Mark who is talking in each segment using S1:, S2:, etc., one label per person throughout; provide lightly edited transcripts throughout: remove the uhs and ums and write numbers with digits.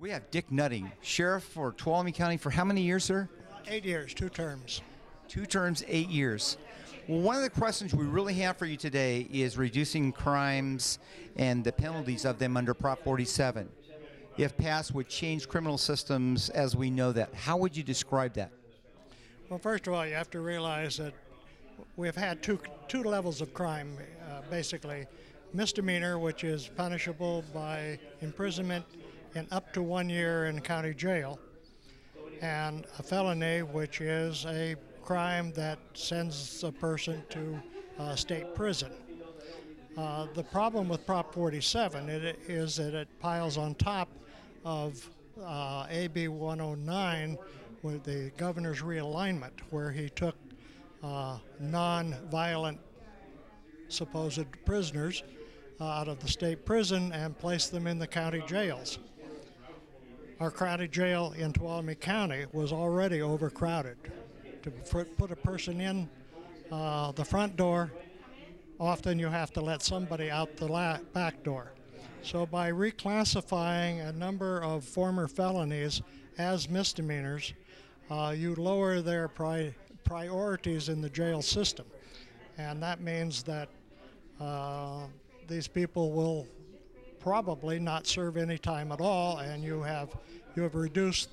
S1: We have Dick Nutting, Sheriff for Tuolumne County for how many years, sir?
S2: 8 years, 2 terms.
S1: 2 terms, 8 years. Well, one of the questions we really have for you today is reducing crimes and the penalties of them under Prop 47. If passed, would change criminal systems as we know that. How would you describe that?
S2: Well, first of all, you have to realize that we've had two levels of crime, basically. Misdemeanor, which is punishable by imprisonment and up to 1 year in county jail, and a felony, which is a crime that sends a person to state prison. The problem with Prop 47 is that it piles on top of AB 109 with the governor's realignment, where he took non-violent supposed prisoners out of the state prison and placed them in the county jails. Our county jail in Tuolumne County was already overcrowded. To put a person in the front door, often you have to let somebody out the back door. So by reclassifying a number of former felonies as misdemeanors, you lower their priorities in the jail system. And that means that these people will probably not serve any time at all, and you have reduced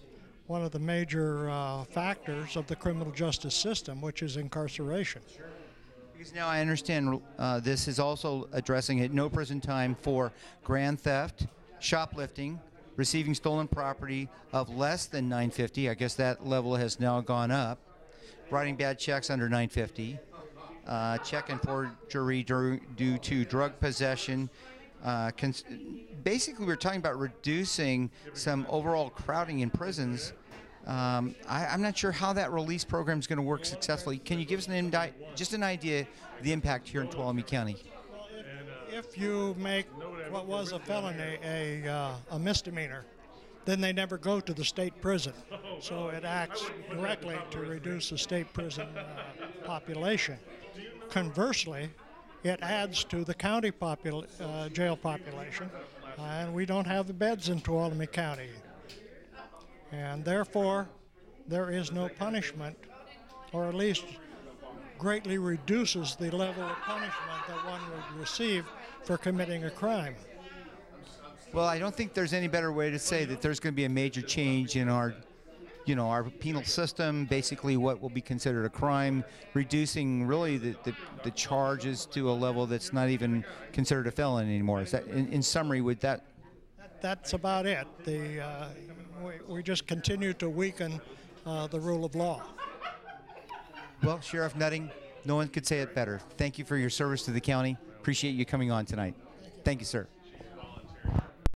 S2: one of the major factors of the criminal justice system, which is incarceration.
S1: Because now I understand this is also addressing it, no prison time for grand theft, shoplifting, receiving stolen property of less than $950. I guess that level has now gone up. Writing bad checks under $950. Check and forgery due to drug possession. Basically, we're talking about reducing some overall crowding in prisons. I'm not sure how that release program is going to work successfully. Can you give us just an idea of the impact here in Tuolumne County?
S2: Well, if you make what was a felony a misdemeanor, then they never go to the state prison. So it acts directly to reduce the state prison population. Conversely, it adds to the county jail population, and we don't have the beds in Tuolumne County. And therefore, there is no punishment, or at least greatly reduces the level of punishment that one would receive for committing a crime.
S1: Well, I don't think there's any better way to say that there's going to be a major change in our penal system, basically what will be considered a crime, reducing really the charges to a level that's not even considered a felony anymore. Is that, in summary, would that?
S2: That's about it. We just continue to weaken the rule of law.
S1: Well, Sheriff Nutting, no one could say it better. Thank you for your service to the county. Appreciate you coming on tonight. Thank you, sir.